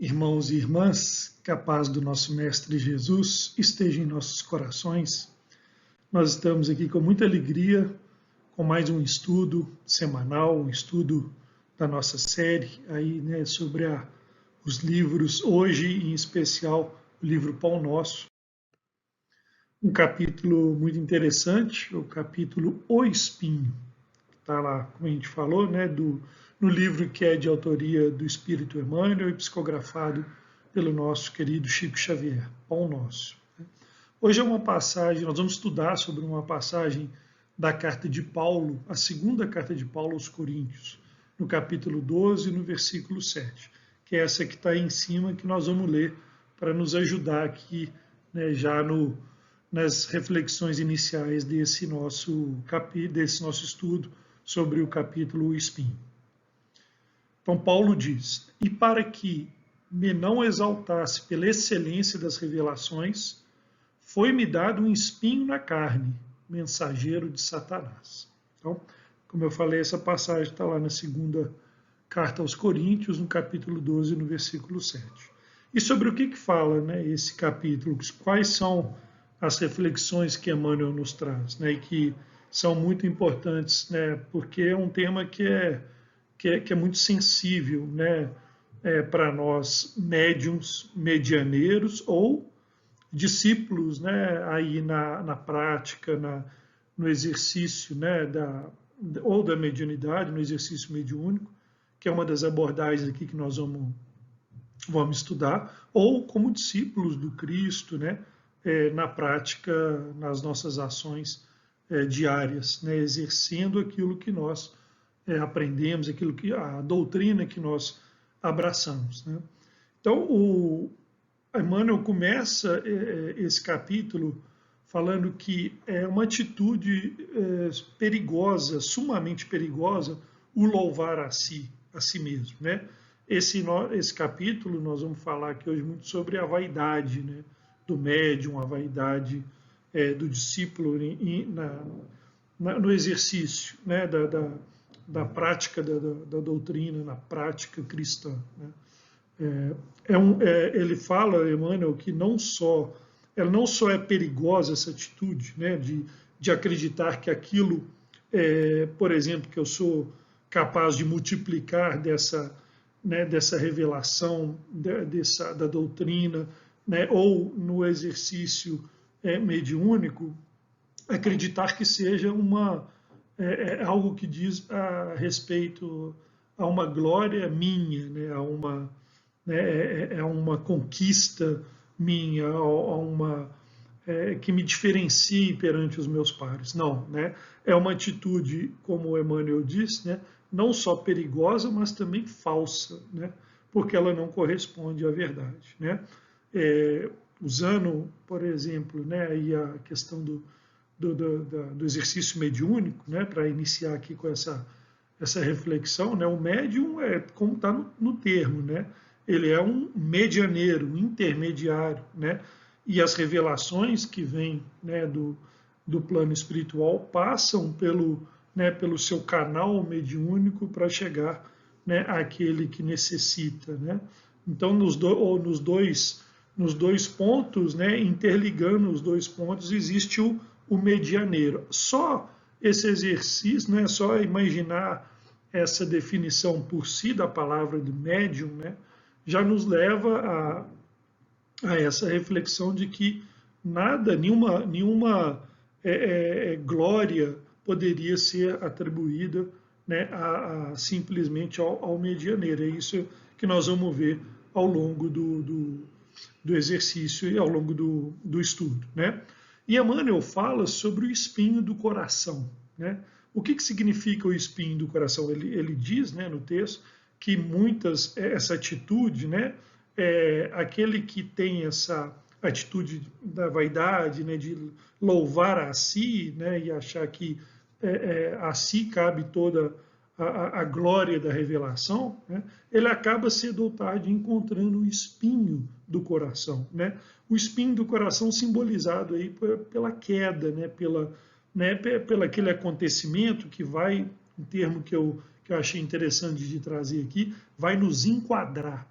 Irmãos e irmãs, que a paz do nosso Mestre Jesus esteja em nossos corações. Nós estamos aqui com muita alegria, com mais um estudo semanal, um estudo da nossa série aí, né, sobre os livros, hoje em especial o livro Pão Nosso. Um capítulo muito interessante, o capítulo O Espinho, que está lá, como a gente falou, né, no livro que é de autoria do Espírito Emmanuel e psicografado pelo nosso querido Chico Xavier, Pão Nosso. Hoje é uma passagem, nós vamos estudar sobre uma passagem da carta de Paulo, a segunda carta de Paulo aos Coríntios, no capítulo 12, no versículo 7, que é essa que está aí em cima, que nós vamos ler para nos ajudar aqui, né, já nas reflexões iniciais desse nosso estudo sobre o capítulo O Espinho. Então Paulo diz: e para que me não exaltasse pela excelência das revelações, foi-me dado um espinho na carne, mensageiro de Satanás. Então, como eu falei, essa passagem está lá na segunda carta aos Coríntios, no capítulo 12, no versículo 7. E sobre o que fala, né, esse capítulo? Quais são as reflexões que Emmanuel nos traz, né, e que são muito importantes, né, porque é um tema que é muito sensível, né, para nós médiuns medianeiros ou discípulos, né, aí na prática, no exercício, né, ou da mediunidade, no exercício mediúnico, que é uma das abordagens aqui que nós vamos estudar, ou como discípulos do Cristo, né, na prática, nas nossas ações diárias, né, exercendo aquilo que nós aprendemos, a doutrina que nós abraçamos. Né? Então, o Emmanuel começa esse capítulo falando que é uma atitude perigosa, sumamente perigosa, o louvar a si mesmo, né? Esse capítulo nós vamos falar aqui hoje muito sobre a vaidade, né, do médium, a vaidade do discípulo no exercício, né, da prática da doutrina, na prática cristã. Né? Ele fala, Emmanuel, que ela não só é perigosa essa atitude, né, de acreditar que aquilo, por exemplo, que eu sou capaz de multiplicar dessa revelação, da doutrina, né, ou no exercício mediúnico, acreditar que seja algo que diz a respeito a uma glória minha, né, é uma conquista minha, que me diferencie perante os meus pares. Não, né? É uma atitude, como o Emmanuel diz, né, não só perigosa, mas também falsa, né, porque ela não corresponde à verdade. Né? Usando, por exemplo, né, aí a questão do exercício mediúnico, né, para iniciar aqui com essa reflexão, né, o médium é como está no termo, né, ele é um medianeiro, um intermediário, né, e as revelações que vêm, né, do plano espiritual passam pelo seu canal mediúnico para chegar, né, àquele que necessita, né. Então, nos dois pontos, né, interligando os dois pontos, existe o medianeiro. Só esse exercício, né, só imaginar essa definição por si da palavra do médium, né, já nos leva a essa reflexão de que nada, nenhuma glória poderia ser atribuída, né, simplesmente ao medianeiro. É isso que nós vamos ver ao longo do exercício e ao longo do estudo. Né? E Emmanuel fala sobre o espinho do coração. Né? O que significa o espinho do coração? Ele diz, né, no texto que essa atitude, né, aquele que tem essa atitude da vaidade, né, de louvar a si, né, e achar que a si cabe toda a glória da revelação, né, ele acaba cedo ou tarde encontrando o espinho do coração. Né? O espinho do coração simbolizado aí pela queda, né, pelo aquele acontecimento que vai, um termo que eu achei interessante de trazer aqui, vai nos enquadrar.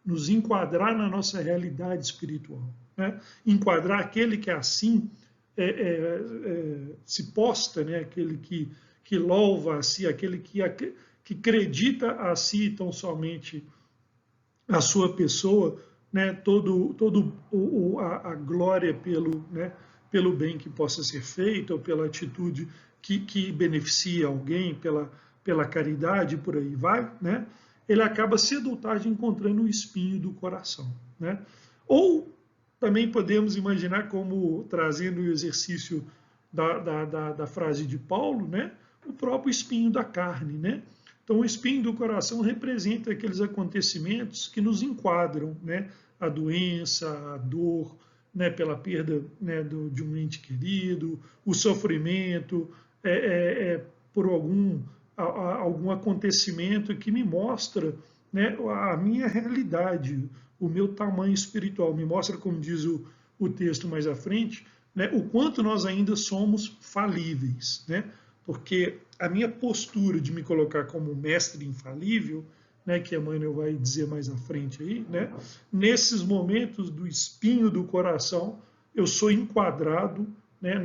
nos enquadrar na nossa realidade espiritual, né? Enquadrar aquele que assim se posta, né? Aquele que louva a si, aquele que acredita a si tão somente a sua pessoa, né? Todo a glória pelo, né? Pelo bem que possa ser feito, ou pela atitude que beneficia alguém, pela caridade, por aí vai, né? Ele acaba cedo ou tarde encontrando o espinho do coração, né? Ou também podemos imaginar como, trazendo o exercício da frase de Paulo, né? O próprio espinho da carne, né? Então, o espinho do coração representa aqueles acontecimentos que nos enquadram, né? A doença, a dor, né? Pela perda, né? De um ente querido, o sofrimento, por algum acontecimento que me mostra, né? A minha realidade, o meu tamanho espiritual, me mostra, como diz o texto mais à frente, né? O quanto nós ainda somos falíveis, né? Porque a minha postura de me colocar como mestre infalível, né, que Emmanuel vai dizer mais à frente aí, né, nesses momentos do espinho do coração, eu sou enquadrado, né,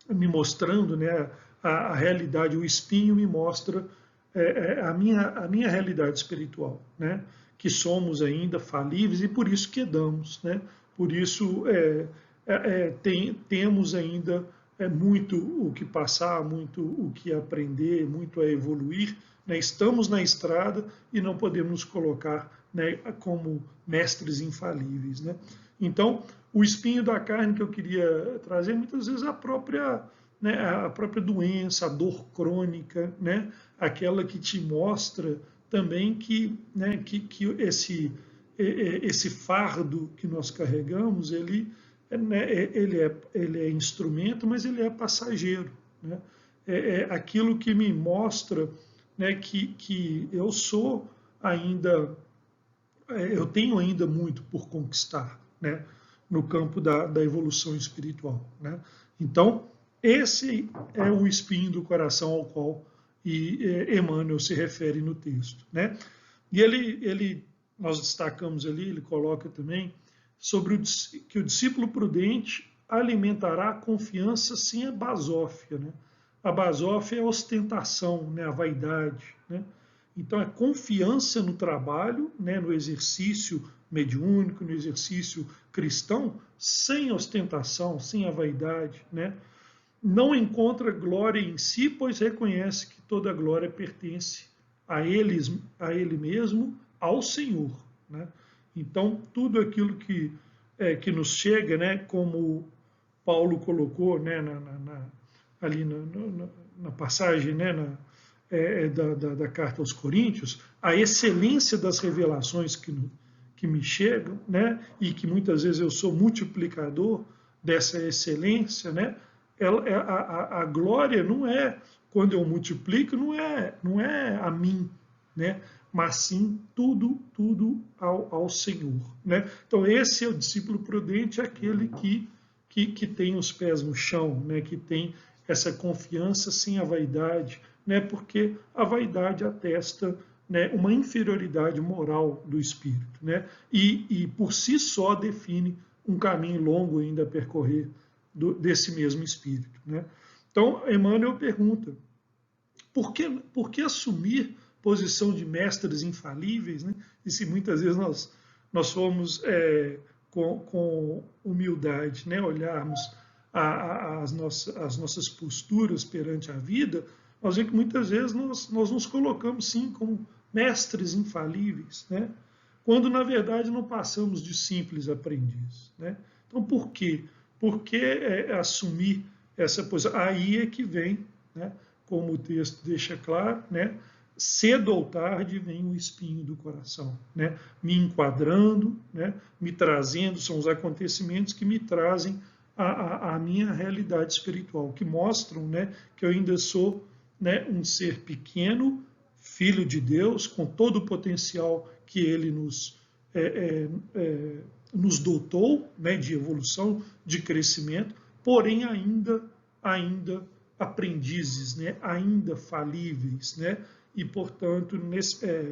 me mostrando, né, a realidade, o espinho me mostra a minha realidade espiritual, né, que somos ainda falíveis e por isso quedamos, né, por isso temos ainda muito o que passar, muito o que aprender, muito a evoluir, né? Estamos na estrada e não podemos nos colocar, né, como mestres infalíveis, né? Então, o espinho da carne que eu queria trazer, muitas vezes né, a própria doença, a dor crônica, né? Aquela que te mostra também né, que esse fardo que nós carregamos, ele é instrumento, mas ele é passageiro, né? Aquilo que me mostra, né, que eu sou ainda, eu tenho ainda muito por conquistar, né, no campo da evolução espiritual, né? Então, esse é o espinho do coração ao qual Emmanuel se refere no texto, né? E nós destacamos ali, ele coloca também sobre que o discípulo prudente alimentará a confiança sem a basófia, né? A basófia é a ostentação, né? A vaidade, né? Então, é confiança no trabalho, né? No exercício mediúnico, no exercício cristão, sem ostentação, sem a vaidade, né? Não encontra glória em si, pois reconhece que toda glória pertence a ele mesmo, ao Senhor, né? Então, tudo aquilo que nos chega, né, como Paulo colocou, né, ali na passagem, né, da carta aos Coríntios, a excelência das revelações que me chegam, né, e que muitas vezes eu sou multiplicador dessa excelência, né, a glória não é quando eu multiplico, não é a mim, né, mas sim tudo ao Senhor, né? Então esse é o discípulo prudente, aquele que tem os pés no chão, né? Que tem essa confiança sem a vaidade, né? Porque a vaidade atesta, né, uma inferioridade moral do espírito, né? E por si só define um caminho longo ainda a percorrer desse mesmo espírito, né? Então Emmanuel pergunta: por que assumir posição de mestres infalíveis, né? E se muitas vezes nós formos com humildade, né, olharmos as nossas posturas perante a vida, nós vemos que muitas vezes nós nos colocamos sim como mestres infalíveis, né? Quando na verdade não passamos de simples aprendizes, né? Então por quê? Por que assumir essa posição? Aí é que vem, né, como o texto deixa claro, né, cedo ou tarde vem o espinho do coração, né, me enquadrando, né, me trazendo, são os acontecimentos que me trazem a minha realidade espiritual, que mostram, né, que eu ainda sou, né, um ser pequeno, filho de Deus, com todo o potencial que ele nos dotou, né, de evolução, de crescimento, porém ainda aprendizes, né, ainda falíveis, né, e portanto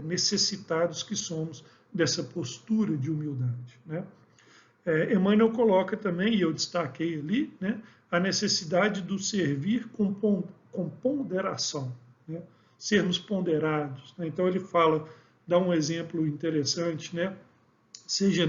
necessitados que somos dessa postura de humildade, né? Emmanuel coloca também, e eu destaquei ali, né, a necessidade do servir com ponderação, né? Sermos ponderados, né? Então ele fala, dá um exemplo interessante, né? Seja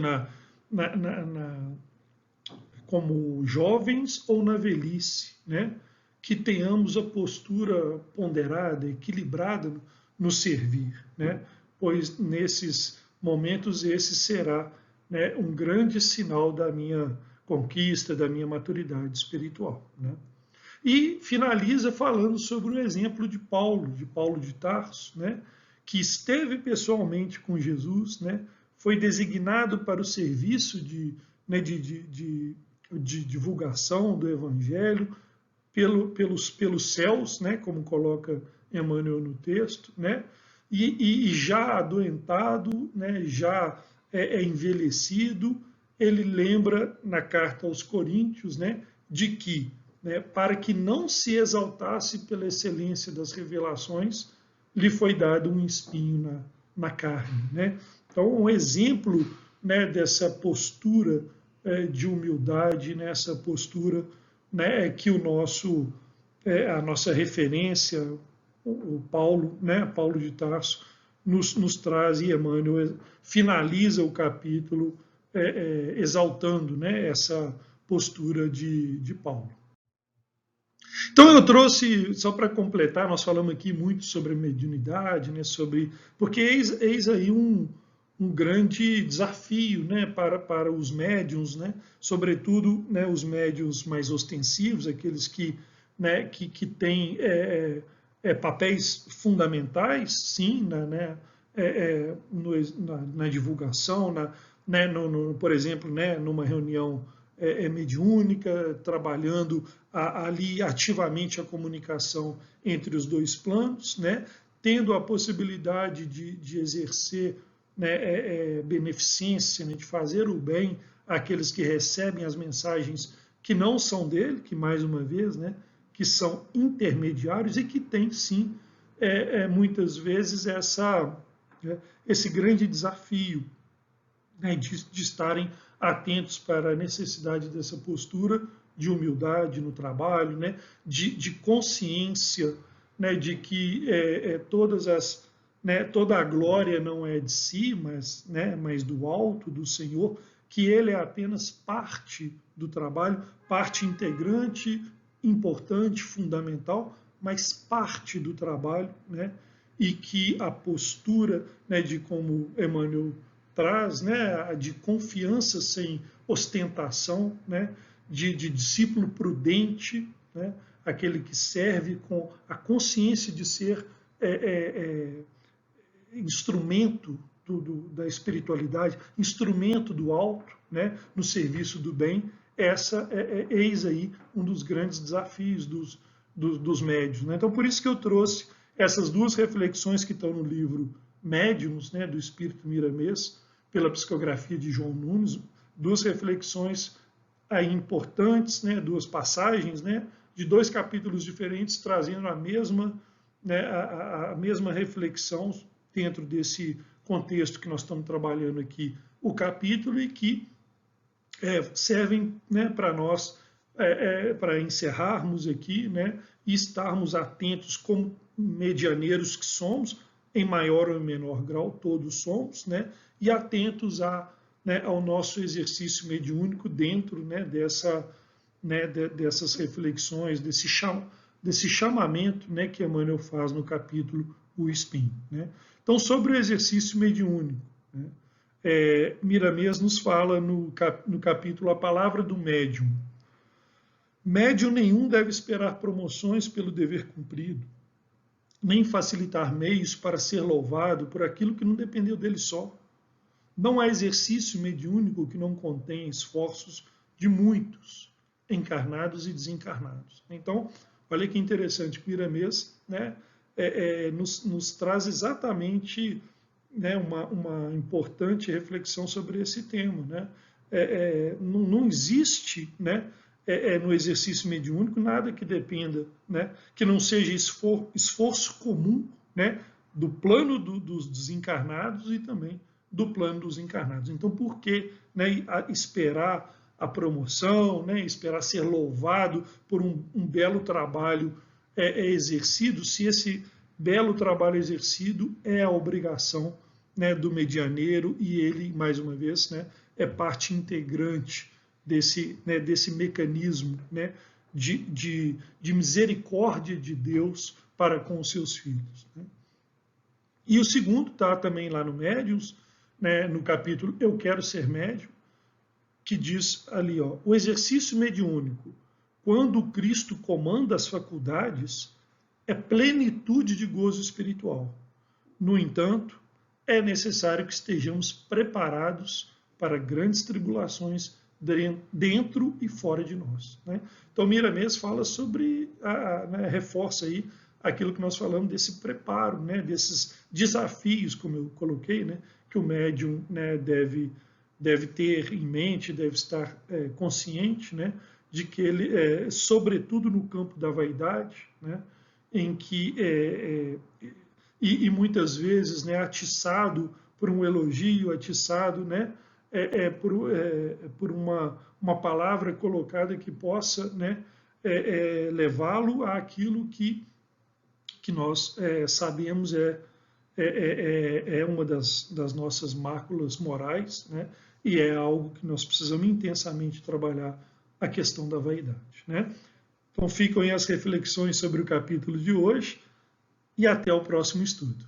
como jovens ou na velhice, né? Que tenhamos a postura ponderada, equilibrada no servir, né? Pois nesses momentos esse será, né, um grande sinal da minha conquista, da minha maturidade espiritual, né? E finaliza falando sobre o exemplo de Paulo de Tarso, né, que esteve pessoalmente com Jesus, né, foi designado para o serviço né, de divulgação do Evangelho pelos céus, né, como coloca Emmanuel no texto, né, e já adoentado, né, já envelhecido, ele lembra na carta aos Coríntios, né, de que, né, para que não se exaltasse pela excelência das revelações, lhe foi dado um espinho na carne, né? Então, um exemplo, né, dessa postura de humildade, nessa postura, né, que a nossa referência, o Paulo, né, Paulo de Tarso, nos traz, e Emmanuel finaliza o capítulo exaltando, né, essa postura de Paulo. Então eu trouxe, só para completar, nós falamos aqui muito sobre mediunidade, né, porque eis aí um grande desafio, né, para os médiuns, né, sobretudo, né, os médiuns mais ostensivos, aqueles né, que têm papéis fundamentais, sim, na divulgação, né, por exemplo, né, numa reunião mediúnica, trabalhando ali ativamente a comunicação entre os dois planos, né, tendo a possibilidade de exercer, né, beneficência, né, de fazer o bem àqueles que recebem as mensagens que não são dele, que mais uma vez, né, que são intermediários e que têm sim muitas vezes esse grande desafio, né, de estarem atentos para a necessidade dessa postura de humildade no trabalho, né, de consciência, né, de que toda a glória não é de si, mas do alto, do Senhor, que ele é apenas parte do trabalho, parte integrante, importante, fundamental, mas parte do trabalho, né, e que a postura, né, de como Emmanuel traz, né, de confiança sem ostentação, né, de discípulo prudente, né, aquele que serve com a consciência de ser instrumento da espiritualidade, instrumento do alto, né, no serviço do bem. Eis aí um dos grandes desafios dos médiuns, né? Então, por isso que eu trouxe essas duas reflexões que estão no livro Médiuns, né, do Espírito Miramês, pela psicografia de João Nunes, duas reflexões aí importantes, né, duas passagens, né, de dois capítulos diferentes, trazendo a mesma reflexão dentro desse contexto que nós estamos trabalhando aqui, o capítulo, e que servem, né, para nós, para encerrarmos aqui, né, e estarmos atentos como medianeiros que somos, em maior ou menor grau, todos somos, né, e atentos ao nosso exercício mediúnico dentro, né, dessas reflexões, desse chamamento, né, que Emmanuel faz no capítulo O Espinho, né? Então, sobre o exercício mediúnico, né, Miramês nos fala no capítulo A Palavra do Médium. Médium nenhum deve esperar promoções pelo dever cumprido, nem facilitar meios para ser louvado por aquilo que não dependeu dele só. Não há exercício mediúnico que não contenha esforços de muitos, encarnados e desencarnados. Então, olha que interessante, Miramês, né, nos traz exatamente, né, uma importante reflexão sobre esse tema, né? Não existe, né, no exercício mediúnico nada que dependa, né, que não seja esforço comum, né, do plano dos desencarnados e também do plano dos encarnados. Então, por que, né, esperar a promoção, né, esperar ser louvado por um belo trabalho exercido, se esse belo trabalho exercido é a obrigação, né, do medianeiro, e ele, mais uma vez, né, é parte integrante desse, né, desse mecanismo, né, de misericórdia de Deus para com os seus filhos. Né? E o segundo está também lá no Médiuns, né, no capítulo Eu Quero Ser Médium, que diz ali, ó, o exercício mediúnico, quando o Cristo comanda as faculdades, é plenitude de gozo espiritual. No entanto, é necessário que estejamos preparados para grandes tribulações dentro e fora de nós. Né? Então, Miramês fala sobre, né, reforça aí aquilo que nós falamos desse preparo, né, desses desafios, como eu coloquei, né, que o médium, né, deve ter em mente, deve estar consciente, né, de que ele, sobretudo no campo da vaidade, né, em que e muitas vezes, né, atiçado por um elogio, atiçado, né, por uma palavra colocada que possa, né, levá-lo àquilo que nós sabemos é uma das nossas máculas morais, né, e é algo que nós precisamos intensamente trabalhar, a questão da vaidade. Né? Então ficam aí as reflexões sobre o capítulo de hoje, e até o próximo estudo.